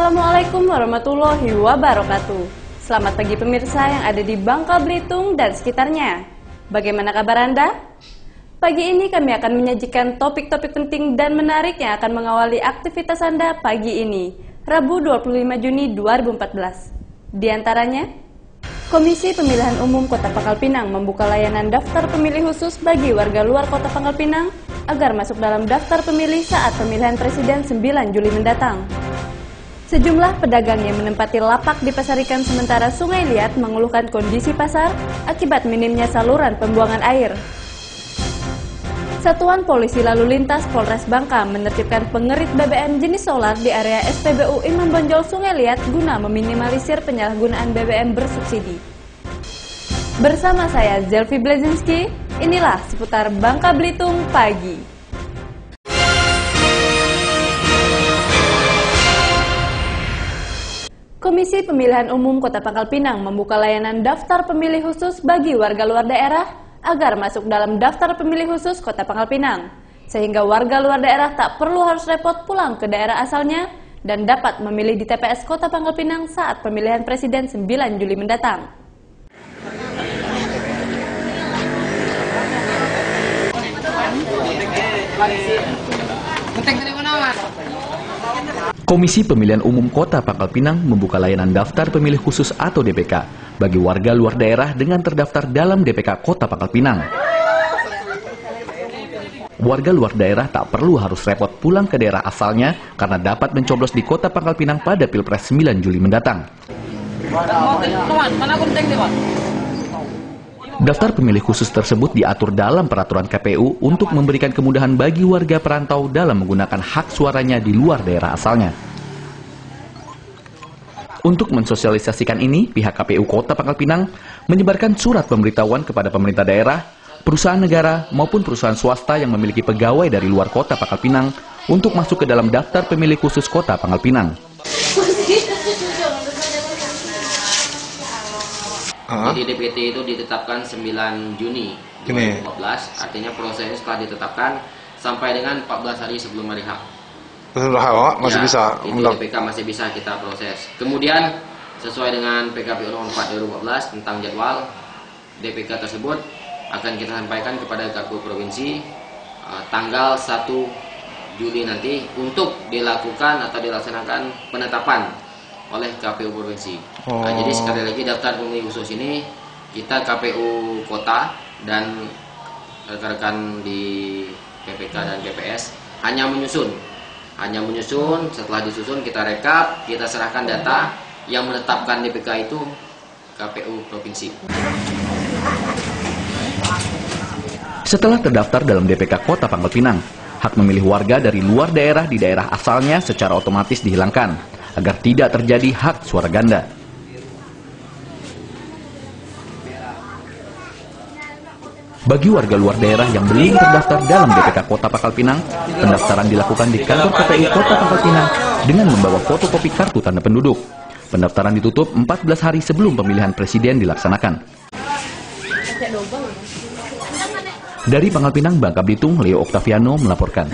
Assalamualaikum warahmatullahi wabarakatuh. Selamat pagi pemirsa yang ada di Bangka Belitung dan sekitarnya. Bagaimana kabar Anda? Pagi ini kami akan menyajikan topik-topik penting dan menarik yang akan mengawali aktivitas Anda pagi ini, Rabu 25 Juni 2014. Di antaranya, Komisi Pemilihan Umum Kota Pangkal Pinang membuka layanan daftar pemilih khusus bagi warga luar Kota Pangkal Pinang agar masuk dalam daftar pemilih saat pemilihan Presiden 9 Juli mendatang. Sejumlah pedagang yang menempati lapak di pasar ikan sementara Sungai Liat mengeluhkan kondisi pasar akibat minimnya saluran pembuangan air. Satuan Polisi Lalu Lintas Polres Bangka menertibkan pengerit BBM jenis solar di area SPBU Imam Bonjol Sungai Liat guna meminimalisir penyalahgunaan BBM bersubsidi. Bersama saya Zelvi Blazinski, inilah seputar Bangka Belitung pagi. Komisi Pemilihan Umum Kota Pangkal Pinang membuka layanan daftar pemilih khusus bagi warga luar daerah agar masuk dalam daftar pemilih khusus Kota Pangkal Pinang, sehingga warga luar daerah tak perlu harus repot pulang ke daerah asalnya dan dapat memilih di TPS Kota Pangkal Pinang saat pemilihan Presiden 9 Juli mendatang. Komisi Pemilihan Umum Kota Pangkal Pinang membuka layanan daftar pemilih khusus atau DPK bagi warga luar daerah dengan terdaftar dalam DPK Kota Pangkal Pinang. Warga luar daerah tak perlu harus repot pulang ke daerah asalnya karena dapat mencoblos di Kota Pangkal Pinang pada Pilpres 9 Juli mendatang. Daftar pemilih khusus tersebut diatur dalam peraturan KPU untuk memberikan kemudahan bagi warga perantau dalam menggunakan hak suaranya di luar daerah asalnya. Untuk mensosialisasikan ini, pihak KPU Kota Pangkal Pinang menyebarkan surat pemberitahuan kepada pemerintah daerah, perusahaan negara, maupun perusahaan swasta yang memiliki pegawai dari luar Kota Pangkal Pinang untuk masuk ke dalam daftar pemilih khusus Kota Pangkal Pinang. Jadi DPT itu ditetapkan 9 Juni 2014, artinya prosesnya setelah ditetapkan sampai dengan 14 hari sebelum hari H. Masih ya, bisa. Itu DPK masih bisa kita proses. Kemudian sesuai dengan PKPU nomor 4 2014 tentang jadwal DPK tersebut akan kita sampaikan kepada KPU Provinsi tanggal 1 Juli nanti untuk dilakukan atau dilaksanakan penetapan oleh KPU Provinsi. Nah, jadi sekali lagi daftar pemilih khusus ini kita KPU Kota dan rekan-rekan di PPK dan PPS hanya menyusun. Setelah disusun kita rekap, kita serahkan data yang menetapkan DPK itu KPU Provinsi. Setelah terdaftar dalam DPK Kota Pangkal Pinang, hak memilih warga dari luar daerah di daerah asalnya secara otomatis dihilangkan agar tidak terjadi hak suara ganda. Bagi warga luar daerah yang belum terdaftar dalam DPK Kota Pangkal Pinang, pendaftaran dilakukan di kantor KPU Kota Pangkal Pinang dengan membawa fotokopi kartu tanda penduduk. Pendaftaran ditutup 14 hari sebelum pemilihan presiden dilaksanakan. Dari Pangkal Pinang, Bangka Belitung, Leo Octaviano melaporkan.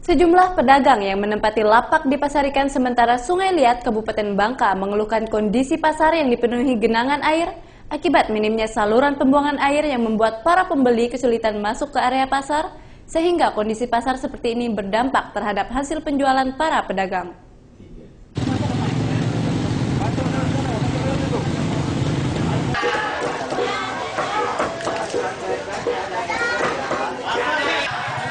Sejumlah pedagang yang menempati lapak di pasar ikan sementara Sungai Liat, Kabupaten Bangka mengeluhkan kondisi pasar yang dipenuhi genangan air akibat minimnya saluran pembuangan air yang membuat para pembeli kesulitan masuk ke area pasar, sehingga kondisi pasar seperti ini berdampak terhadap hasil penjualan para pedagang.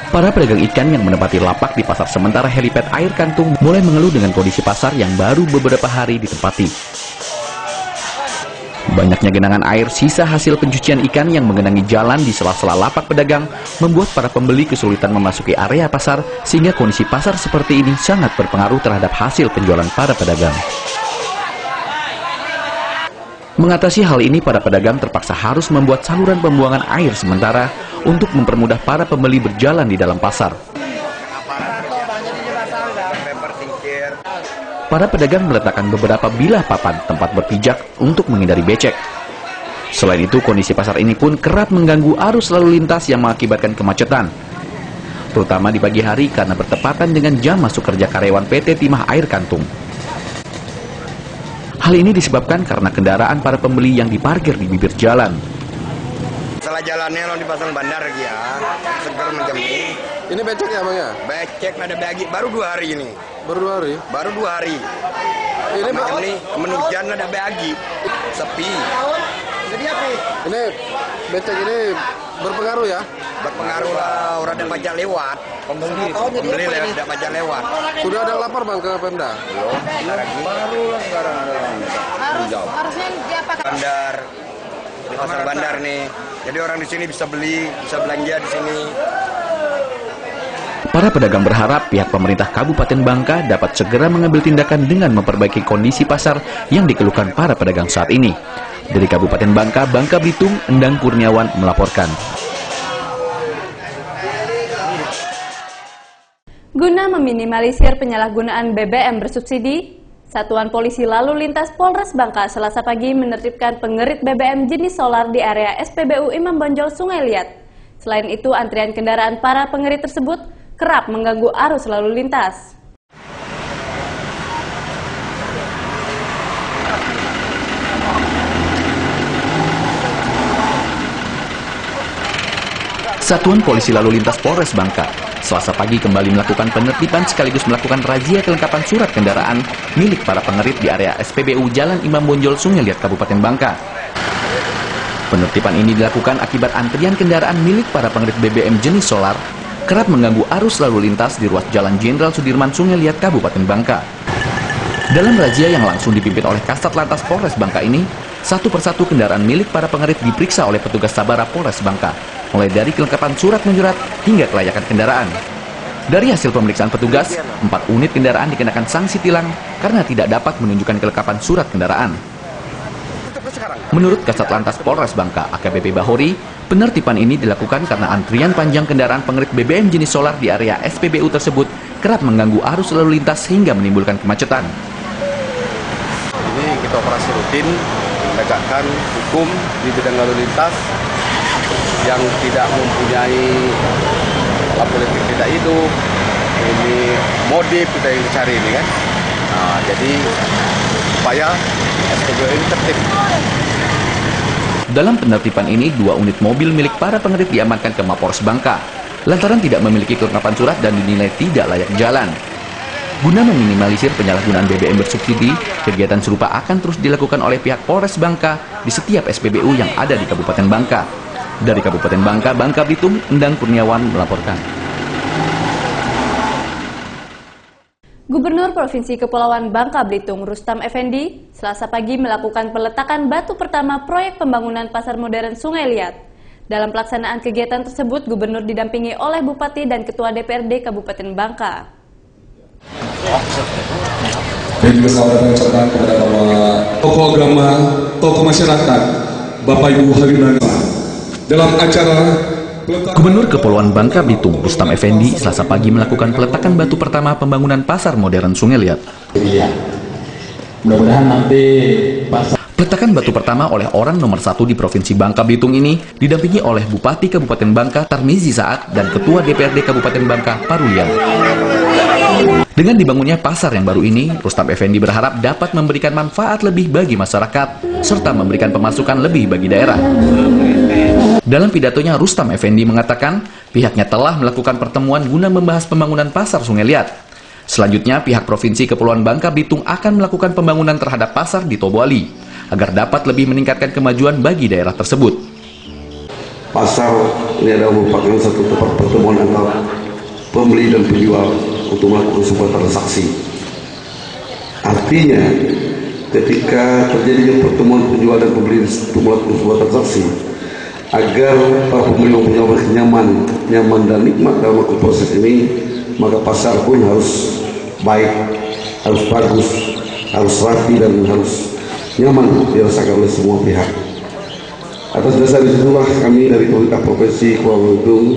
Para pedagang ikan yang menempati lapak di pasar sementara helipad Air Kantung mulai mengeluh dengan kondisi pasar yang baru beberapa hari ditempati. Banyaknya genangan air sisa hasil pencucian ikan yang menggenangi jalan di sela-sela lapak pedagang membuat para pembeli kesulitan memasuki area pasar, sehingga kondisi pasar seperti ini sangat berpengaruh terhadap hasil penjualan para pedagang. Mengatasi hal ini, para pedagang terpaksa harus membuat saluran pembuangan air sementara untuk mempermudah para pembeli berjalan di dalam pasar. Para pedagang meletakkan beberapa bilah papan tempat berpijak untuk menghindari becek. Selain itu, kondisi pasar ini pun kerap mengganggu arus lalu lintas yang mengakibatkan kemacetan, terutama di pagi hari karena bertepatan dengan jam masuk kerja karyawan PT Timah Air Kantung. Hal ini disebabkan karena kendaraan para pembeli yang diparkir di bibir jalan. Salah jalannya lo dipasang bandar lagi ya, segar macam ini. Ini becek ya bang ya? Becek ada bagi, baru 2 hari ini. Baru 2 hari? Baru 2 hari. Ini macam ini, kemenujan ada bagi, sepi. Jadi apa? Ini becek ini berpengaruh ya? Berpengaruh lah, orang ada pajak lewat. Pembeli ada pajak lewat. Sudah ada lapor bang ke Pemda? Belum, lagi. Baru lah sekarang ada. Harusnya diapakan? Bandar, dipasang bandar nih. Jadi orang di sini bisa beli, bisa belanja di sini. Para pedagang berharap pihak pemerintah Kabupaten Bangka dapat segera mengambil tindakan dengan memperbaiki kondisi pasar yang dikeluhkan para pedagang saat ini. Dari Kabupaten Bangka, Bangka Belitung, Endang Kurniawan melaporkan. Guna meminimalisir penyalahgunaan BBM bersubsidi, Satuan Polisi Lalu Lintas Polres Bangka Selasa pagi menertibkan pengerit BBM jenis solar di area SPBU Imam Bonjol Sungai Liat. Selain itu, antrian kendaraan para pengerit tersebut kerap mengganggu arus lalu lintas. Satuan Polisi Lalu Lintas Polres Bangka Selasa pagi kembali melakukan penertiban sekaligus melakukan razia kelengkapan surat kendaraan milik para pengerit di area SPBU Jalan Imam Bonjol Sungai Liat Kabupaten Bangka. Penertiban ini dilakukan akibat antrian kendaraan milik para pengerit BBM jenis solar kerap mengganggu arus lalu lintas di ruas Jalan Jenderal Sudirman Sungai Liat Kabupaten Bangka. Dalam razia yang langsung dipimpin oleh Kasat Lantas Polres Bangka ini, satu persatu kendaraan milik para pengerit diperiksa oleh petugas Sabara Polres Bangka, mulai dari kelengkapan surat menyurat hingga kelayakan kendaraan. Dari hasil pemeriksaan petugas, 4 unit kendaraan dikenakan sanksi tilang karena tidak dapat menunjukkan kelengkapan surat kendaraan. Menurut Kasat Lantas Polres Bangka, AKBP Bahori, penertiban ini dilakukan karena antrian panjang kendaraan pengerit BBM jenis solar di area SPBU tersebut kerap mengganggu arus lalu lintas hingga menimbulkan kemacetan. Ini kita operasi rutin menegakkan hukum di bidang lalu lintas yang tidak mempunyai politik tidak hidup, ini modif kita yang dicari ini kan. Nah, jadi supaya SPBU ini tertib. Dalam penertiban ini, 2 unit mobil milik para pengerit diamankan ke Mapolres Bangka lantaran tidak memiliki kelengkapan surat dan dinilai tidak layak jalan. Guna meminimalisir penyalahgunaan BBM bersubsidi, kegiatan serupa akan terus dilakukan oleh pihak Polres Bangka di setiap SPBU yang ada di Kabupaten Bangka. Dari Kabupaten Bangka, Bangka Belitung, Endang Kurniawan melaporkan. Gubernur Provinsi Kepulauan Bangka Belitung Rustam Effendi Selasa pagi melakukan peletakan batu pertama proyek pembangunan pasar modern Sungai Liat. Dalam pelaksanaan kegiatan tersebut, Gubernur didampingi oleh Bupati dan Ketua DPRD Kabupaten Bangka. Dan juga saya mengucapkan kepada tokoh agama, tokoh masyarakat, Bapak Ibu hadirin dalam acara Gubernur Kepulauan Bangka Belitung Rustam Effendi Selasa pagi melakukan peletakan batu pertama pembangunan pasar modern Sungai Liat. Iya. Mudah-mudahan nanti Peletakan batu pertama oleh orang nomor 1 di Provinsi Bangka Belitung ini didampingi oleh Bupati Kabupaten Bangka Tarmizi Saat dan Ketua DPRD Kabupaten Bangka Parulian. Dengan dibangunnya pasar yang baru ini, Rustam Effendi berharap dapat memberikan manfaat lebih bagi masyarakat serta memberikan pemasukan lebih bagi daerah. Dalam pidatonya, Rustam Effendi mengatakan pihaknya telah melakukan pertemuan guna membahas pembangunan pasar Sungai Liat. Selanjutnya, pihak Provinsi Kepulauan Bangka Belitung akan melakukan pembangunan terhadap pasar di Tobuali agar dapat lebih meningkatkan kemajuan bagi daerah tersebut. Pasar ini adalah merupakan satu tempat pertemuan antara pembeli dan penjual untuk melakukan sebuah transaksi. Artinya, ketika terjadinya pertemuan penjual dan pembeli untuk melakukan sebuah transaksi, agar para pembeli mempunyai nyaman dan nikmat dalam melakukan proses ini, maka pasar pun harus baik, harus bagus, harus rapi dan harus nyaman dirasakan oleh semua pihak. Atas dasar itulah kami dari pemerintah Provinsi Kepulauan Belitung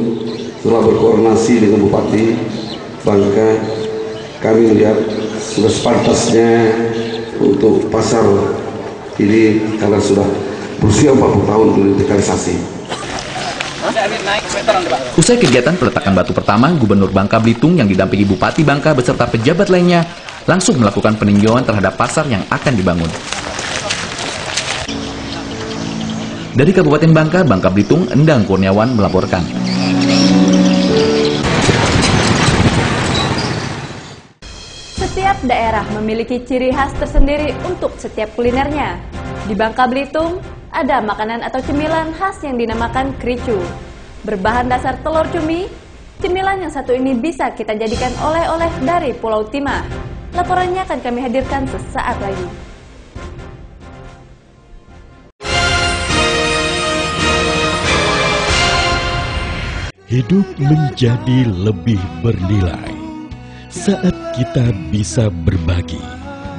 setelah berkoordinasi dengan Bupati Bangka, kami melihat sudah sepantasnya untuk pasar ini karena sudah berusia 40 tahun untuk direvitalisasi. Usai kegiatan peletakan batu pertama, Gubernur Bangka Belitung yang didampingi Bupati Bangka beserta pejabat lainnya langsung melakukan peninjauan terhadap pasar yang akan dibangun. Dari Kabupaten Bangka, Bangka Belitung, Endang Kurniawan melaporkan. Setiap daerah memiliki ciri khas tersendiri untuk setiap kulinernya. Di Bangka Belitung, ada makanan atau cemilan khas yang dinamakan kricu. Berbahan dasar telur cumi, cemilan yang satu ini bisa kita jadikan oleh-oleh dari Pulau Timah. Laporannya akan kami hadirkan sesaat lagi. Hidup menjadi lebih bernilai saat kita bisa berbagi,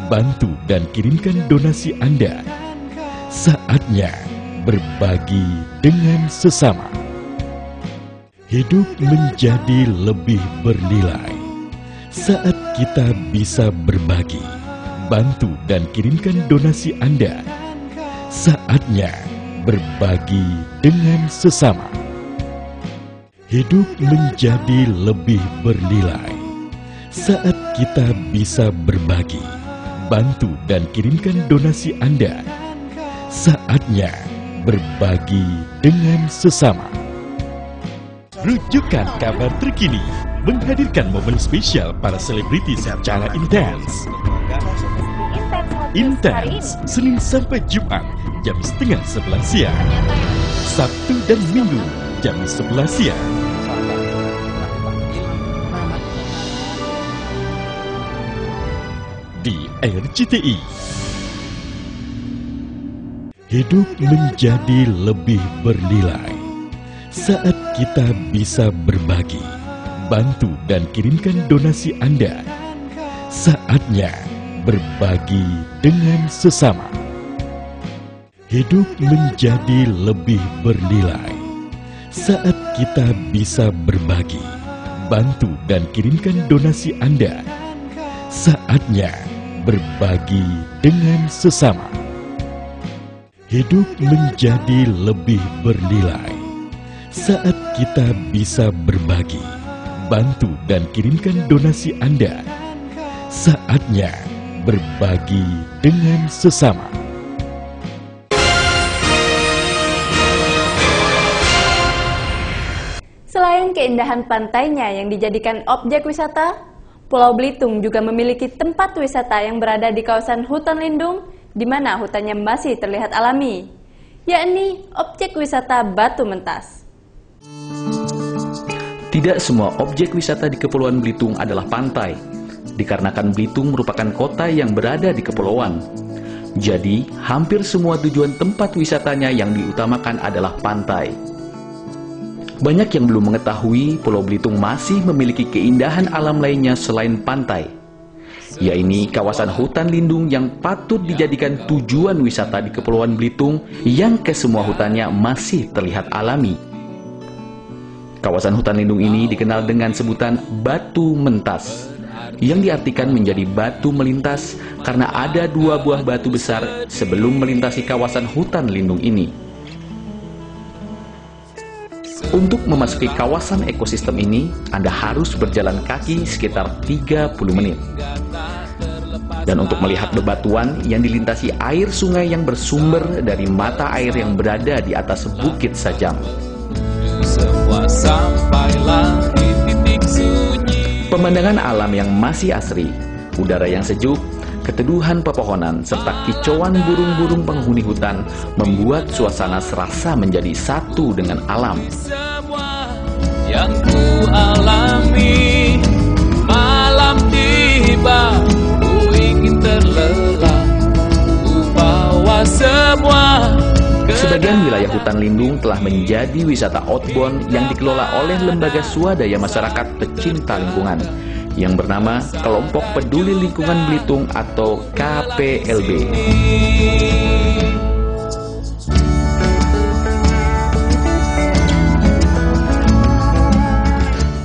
bantu dan kirimkan donasi Anda. Saatnya berbagi dengan sesama. Hidup menjadi lebih bernilai saat kita bisa berbagi, bantu dan kirimkan donasi Anda. Saatnya berbagi dengan sesama. Hidup menjadi lebih bernilai saat kita bisa berbagi, bantu dan kirimkan donasi Anda. Saatnya berbagi dengan sesama. Rujukan kabar terkini menghadirkan momen spesial para selebriti secara intens. Intens, Senin sampai Jumat, jam 10:30 siang. Sabtu dan Minggu, jam 11 siang. Di RCTI. Hidup menjadi lebih bernilai saat kita bisa berbagi, bantu dan kirimkan donasi Anda. Saatnya berbagi dengan sesama. Hidup menjadi lebih bernilai saat kita bisa berbagi, bantu dan kirimkan donasi Anda. Saatnya berbagi dengan sesama. Hidup menjadi lebih bernilai saat kita bisa berbagi, bantu dan kirimkan donasi Anda. Saatnya berbagi dengan sesama. Selain keindahan pantainya yang dijadikan objek wisata, Pulau Belitung juga memiliki tempat wisata yang berada di kawasan hutan lindung, di mana hutannya masih terlihat alami, yakni objek wisata Batu Mentas. Tidak semua objek wisata di Kepulauan Belitung adalah pantai, dikarenakan Belitung merupakan kota yang berada di kepulauan. Jadi, hampir semua tujuan tempat wisatanya yang diutamakan adalah pantai. Banyak yang belum mengetahui Pulau Belitung masih memiliki keindahan alam lainnya selain pantai, yaitu kawasan hutan lindung yang patut dijadikan tujuan wisata di Kepulauan Belitung yang kesemua hutannya masih terlihat alami. Kawasan hutan lindung ini dikenal dengan sebutan Batu Mentas, yang diartikan menjadi batu melintas karena ada 2 buah batu besar sebelum melintasi kawasan hutan lindung ini. Untuk memasuki kawasan ekosistem ini, Anda harus berjalan kaki sekitar 30 menit. Dan untuk melihat bebatuan yang dilintasi air sungai yang bersumber dari mata air yang berada di atas Bukit Sajam. Pemandangan alam yang masih asri, udara yang sejuk, keteduhan pepohonan, serta kicauan burung-burung penghuni hutan membuat suasana serasa menjadi satu dengan alam. Yang ku alami malam tiba, ku ingin terlelap, ku bawa semua. Sebagian wilayah hutan lindung telah menjadi wisata outbound yang dikelola oleh lembaga swadaya masyarakat pecinta lingkungan yang bernama Kelompok Peduli Lingkungan Belitung atau KPLB.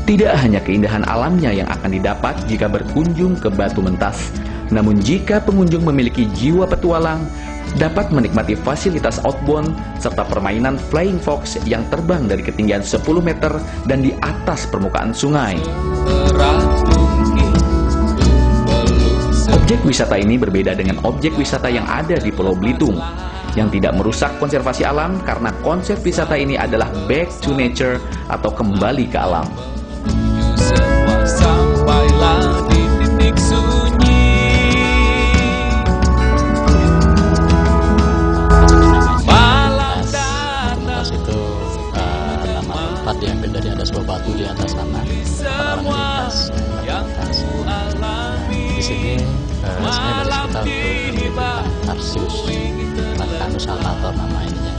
Tidak hanya keindahan alamnya yang akan didapat jika berkunjung ke Batu Mentas, namun jika pengunjung memiliki jiwa petualang, dapat menikmati fasilitas outbound serta permainan Flying Fox yang terbang dari ketinggian 10 meter dan di atas permukaan sungai. Objek wisata ini berbeda dengan objek wisata yang ada di Pulau Belitung, yang tidak merusak konservasi alam karena konsep wisata ini adalah back to nature atau kembali ke alam. Sampailah di titik sunyi. Tempat itu nama tempat diambil dari ada sebuah batu di atas sana. Orang lintas. Di sini sebenarnya baris kita untuk Tarsius, Vulcanus Salvator nama ininya.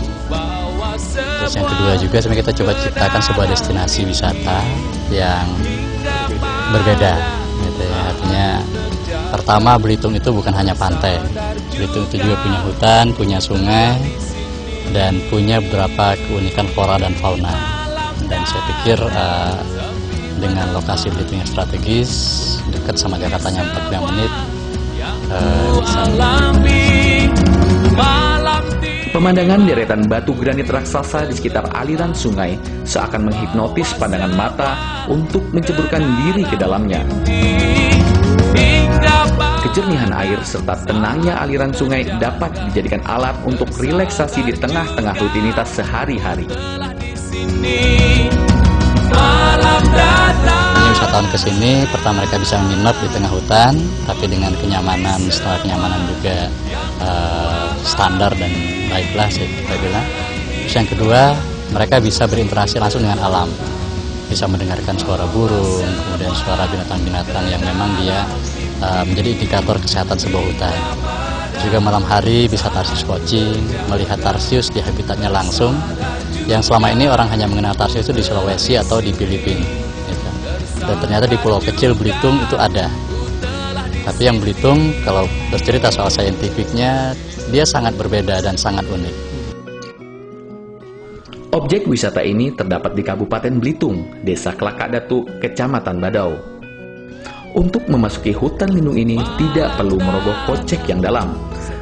Terus yang kedua juga sebenarnya kita coba ciptakan sebuah destinasi wisata yang berbeda, gitu ya. Artinya pertama, Belitung itu bukan hanya pantai. Belitung itu juga punya hutan, punya sungai, dan punya beberapa keunikan flora dan fauna. Dan saya pikir dengan lokasi Belitung yang strategis, dekat sama Jakarta nya 45 menit, bisa. Pemandangan deretan batu granit raksasa di sekitar aliran sungai seakan menghipnotis pandangan mata untuk menceburkan diri ke dalamnya. Kejernihan air serta tenangnya aliran sungai dapat dijadikan alat untuk relaksasi di tengah-tengah rutinitas sehari-hari. Wisatawan ke sini, pertama mereka bisa menginap di tengah hutan, tapi dengan kenyamanan, setelah kenyamanan juga standar dan baiklah saya bilang. Terus yang kedua, mereka bisa berinteraksi langsung dengan alam, bisa mendengarkan suara burung, kemudian suara binatang-binatang yang memang dia menjadi indikator kesehatan sebuah hutan. Juga malam hari bisa Tarsius watching, melihat Tarsius di habitatnya langsung, yang selama ini orang hanya mengenal Tarsius itu di Sulawesi atau di Filipina, gitu. Dan ternyata di pulau kecil Belitung itu ada. Tapi yang Belitung, kalau bercerita soal saintifiknya, dia sangat berbeda dan sangat unik. Objek wisata ini terdapat di Kabupaten Belitung, Desa Kelakak Datu, Kecamatan Badau. Untuk memasuki hutan lindung ini tidak perlu merogoh kocek yang dalam,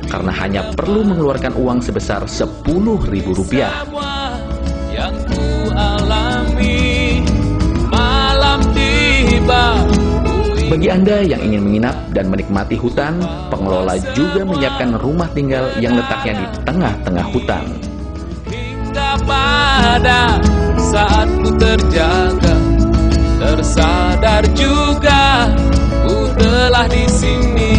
karena hanya perlu mengeluarkan uang sebesar Rp10.000. Yang ku alami malam tiba. Bagi Anda yang ingin menginap dan menikmati hutan, pengelola juga menyiapkan rumah tinggal yang letaknya di tengah-tengah hutan. Hingga pada saat ku terjaga, tersadar juga ku telah di sini.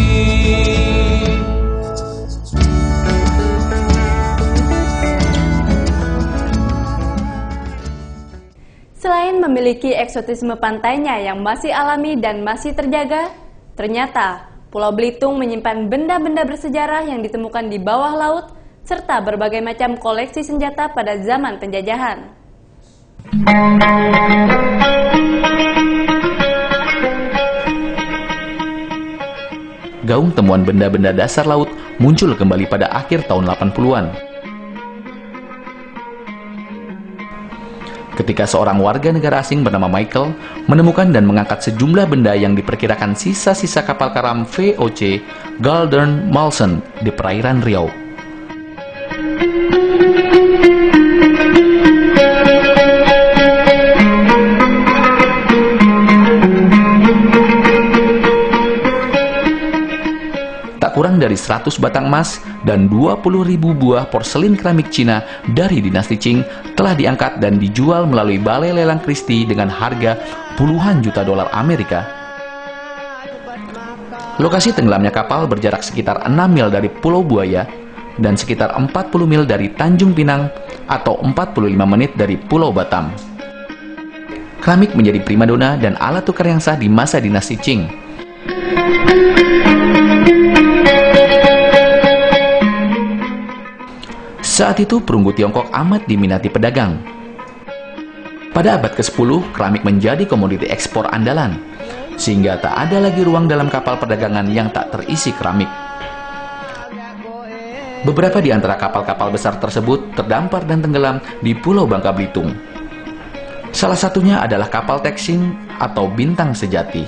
Selain memiliki eksotisme pantainya yang masih alami dan masih terjaga, ternyata Pulau Belitung menyimpan benda-benda bersejarah yang ditemukan di bawah laut, serta berbagai macam koleksi senjata pada zaman penjajahan. Gaung temuan benda-benda dasar laut muncul kembali pada akhir tahun 80-an. Ketika seorang warga negara asing bernama Michael menemukan dan mengangkat sejumlah benda yang diperkirakan sisa-sisa kapal karam VOC Galdern Malsen di perairan Riau. Kurang dari 100 batang emas dan 20.000 buah porselin keramik Cina dari dinasti Qing telah diangkat dan dijual melalui Balai Lelang Christie dengan harga puluhan juta dolar Amerika. Lokasi tenggelamnya kapal berjarak sekitar 6 mil dari Pulau Buaya dan sekitar 40 mil dari Tanjung Pinang atau 45 menit dari Pulau Batam. Keramik menjadi primadona dan alat tukar yang sah di masa dinasti Qing. Saat itu perunggu Tiongkok amat diminati pedagang. Pada abad ke-10, keramik menjadi komoditi ekspor andalan, sehingga tak ada lagi ruang dalam kapal perdagangan yang tak terisi keramik. Beberapa di antara kapal-kapal besar tersebut terdampar dan tenggelam di Pulau Bangka Belitung. Salah satunya adalah kapal Texin atau Bintang Sejati.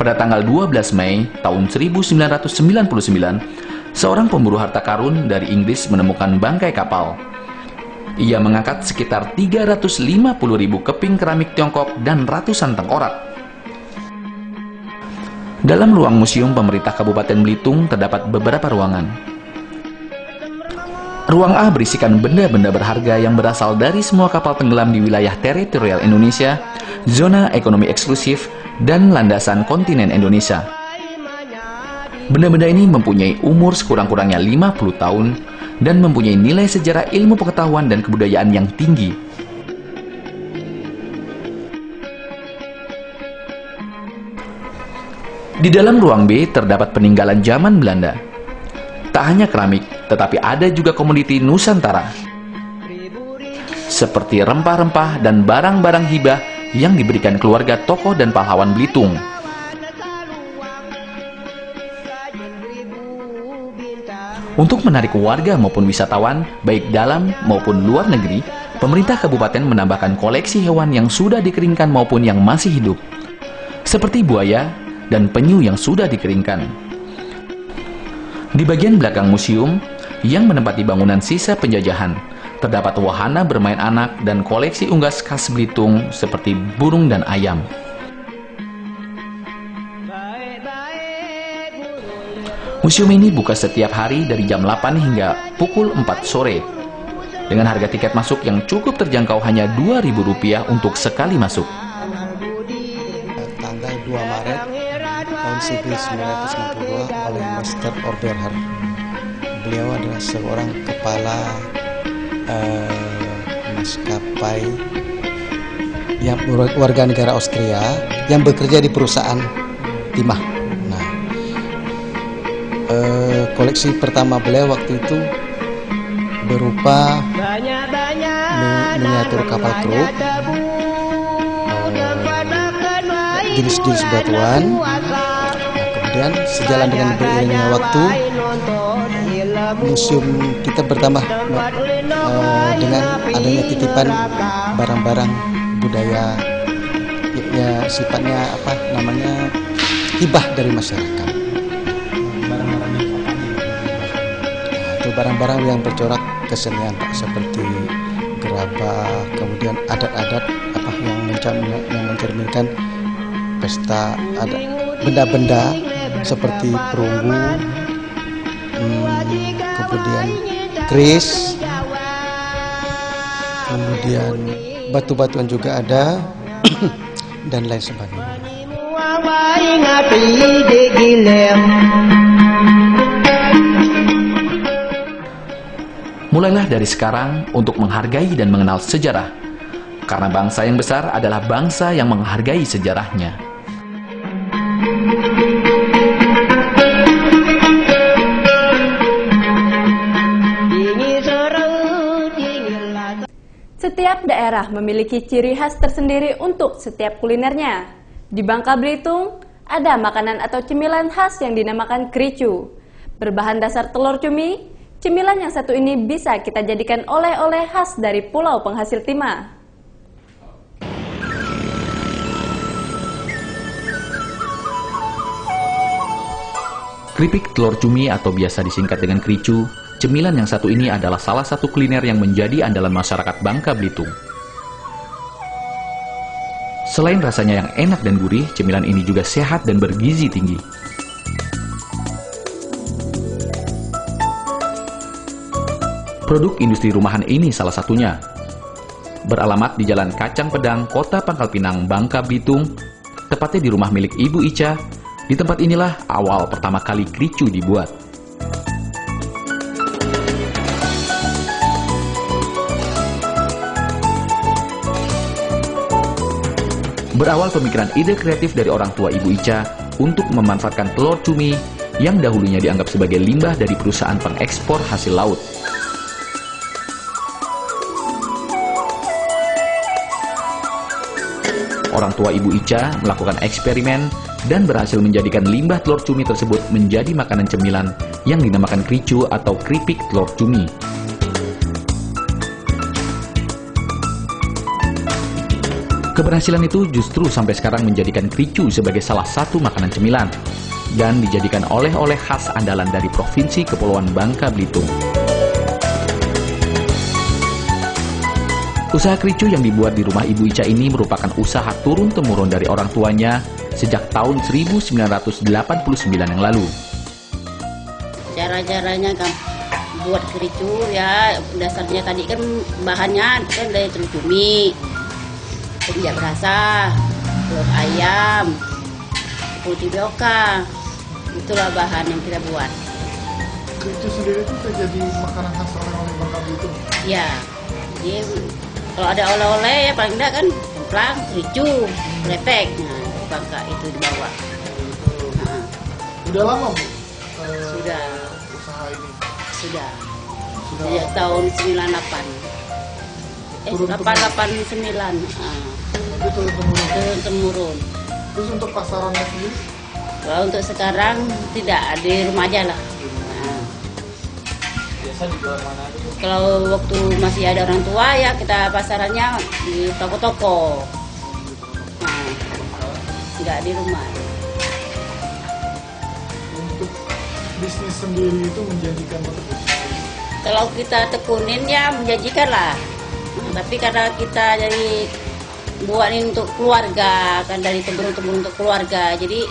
pada tanggal 12 Mei tahun 1999, seorang pemburu harta karun dari Inggris menemukan bangkai kapal. Ia mengangkat sekitar 350.000 keping keramik Tiongkok dan ratusan tengkorak. Dalam ruang museum pemerintah Kabupaten Belitung terdapat beberapa ruangan. Ruang A berisikan benda-benda berharga yang berasal dari semua kapal tenggelam di wilayah teritorial Indonesia, zona ekonomi eksklusif, dan landasan kontinen Indonesia. Benda-benda ini mempunyai umur sekurang-kurangnya 50 tahun dan mempunyai nilai sejarah ilmu pengetahuan dan kebudayaan yang tinggi. Di dalam ruang B terdapat peninggalan zaman Belanda. Tak hanya keramik, tetapi ada juga komoditi Nusantara, seperti rempah-rempah dan barang-barang hibah yang diberikan keluarga tokoh dan pahlawan Belitung. Untuk menarik warga maupun wisatawan, baik dalam maupun luar negeri, pemerintah kabupaten menambahkan koleksi hewan yang sudah dikeringkan maupun yang masih hidup, seperti buaya dan penyu yang sudah dikeringkan. Di bagian belakang museum, yang menempati bangunan sisa penjajahan, terdapat wahana bermain anak dan koleksi unggas khas Belitung seperti burung dan ayam. Museum ini buka setiap hari dari jam 8 hingga pukul 4 sore. Dengan harga tiket masuk yang cukup terjangkau hanya Rp2.000 untuk sekali masuk. Tanggal 2 Maret tahun 1962 oleh Master Oberhard. Beliau adalah seorang kepala maskapai yang warga negara Austria yang bekerja di perusahaan timah. Nah, koleksi pertama beliau waktu itu berupa miniatur kapal kru, jenis-jenis batuan. Kemudian sejalan dengan beriringnya waktu, museum kita bertambah dengan adanya titipan barang-barang budaya, ya sifatnya apa namanya, hibah dari masyarakat. Itu barang-barang yang bercorak kesenian, Pak, seperti gerabah, kemudian adat-adat apa yang mencerminkan pesta, ada benda-benda seperti perunggu, kemudian keris, kemudian batu-batuan juga ada, dan lain sebagainya. Mulailah dari sekarang untuk menghargai dan mengenal sejarah, karena bangsa yang besar adalah bangsa yang menghargai sejarahnya. Setiap daerah memiliki ciri khas tersendiri untuk setiap kulinernya. Di Bangka Belitung, ada makanan atau cemilan khas yang dinamakan kricu. Berbahan dasar telur cumi, cemilan yang satu ini bisa kita jadikan oleh-oleh khas dari pulau penghasil timah. Keripik telur cumi atau biasa disingkat dengan kricu, cemilan yang satu ini adalah salah satu kuliner yang menjadi andalan masyarakat Bangka Belitung. Selain rasanya yang enak dan gurih, cemilan ini juga sehat dan bergizi tinggi. Produk industri rumahan ini salah satunya. Beralamat di Jalan Kacang Pedang, Kota Pangkal Pinang, Bangka Belitung, tepatnya di rumah milik Ibu Ica. Di tempat inilah awal pertama kali kricu dibuat. Berawal pemikiran ide kreatif dari orang tua Ibu Ica untuk memanfaatkan telur cumi yang dahulunya dianggap sebagai limbah dari perusahaan pengekspor hasil laut. Orang tua Ibu Ica melakukan eksperimen dan berhasil menjadikan limbah telur cumi tersebut menjadi makanan cemilan yang dinamakan kricu atau keripik telur cumi. Keberhasilan itu justru sampai sekarang menjadikan kricu sebagai salah satu makanan cemilan dan dijadikan oleh-oleh khas andalan dari Provinsi Kepulauan Bangka Belitung. Usaha kricu yang dibuat di rumah Ibu Ica ini merupakan usaha turun-temurun dari orang tuanya sejak tahun 1989 yang lalu. Cara-caranya kan buat kricu ya, dasarnya tadi kan bahannya kan dari telur cumi, minyak berasa, telur ayam, putih bioka. Itulah bahan yang kita buat. Kricu sendiri itu jadi makanan khas oleh-oleh Bangka Belitung? Ya, jadi kalau ada oleh-oleh ya paling enggak kan kemplang, kricu, lepek. Nah, Bangka itu dibawa. Udah lama Bu? Sudah. Usaha ini? Sudah. Sejak tahun 98. 889. Tapi turun-temurun? Turun-temurun. Terus untuk pasarannya sendiri? Kalau untuk sekarang tidak, di rumah aja lah. Biasa dijual mana aja? Kalau waktu masih ada orang tua ya kita pasarannya di toko-toko. Tidak di rumah. Untuk bisnis sendiri itu menjanjikan betul? Kalau kita tekunin ya menjanjikan lah. Tapi karena kita jadi buat ini untuk keluarga, kan dari temurun-temurun untuk keluarga. Jadi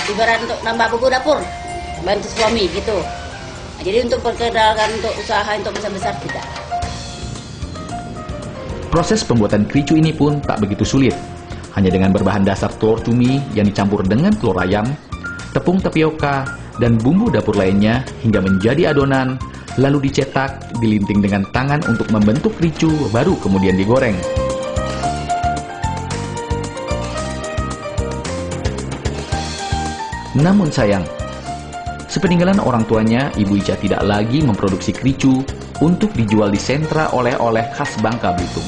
ibarat untuk nambah buku dapur, bantu suami gitu. Nah, jadi untuk perkenalkan untuk usaha untuk besar-besar tidak. Proses pembuatan kricu ini pun tak begitu sulit. Hanya dengan berbahan dasar telur cumi yang dicampur dengan telur ayam, tepung tapioka, dan bumbu dapur lainnya hingga menjadi adonan, lalu dicetak, dilinting dengan tangan untuk membentuk kricu, baru kemudian digoreng. Namun sayang, sepeninggalan orang tuanya, Ibu Ica tidak lagi memproduksi kricu untuk dijual di sentra oleh-oleh khas Bangka Belitung.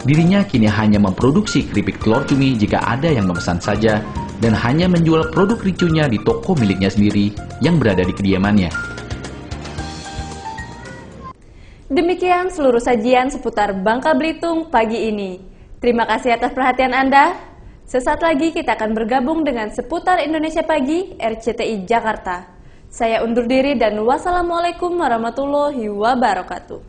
Dirinya kini hanya memproduksi keripik telur cumi jika ada yang memesan saja, dan hanya menjual produk kricunya di toko miliknya sendiri yang berada di kediamannya. Demikian seluruh sajian seputar Bangka Belitung pagi ini. Terima kasih atas perhatian Anda. Sesaat lagi kita akan bergabung dengan Seputar Indonesia Pagi RCTI Jakarta. Saya undur diri dan wassalamualaikum warahmatullahi wabarakatuh.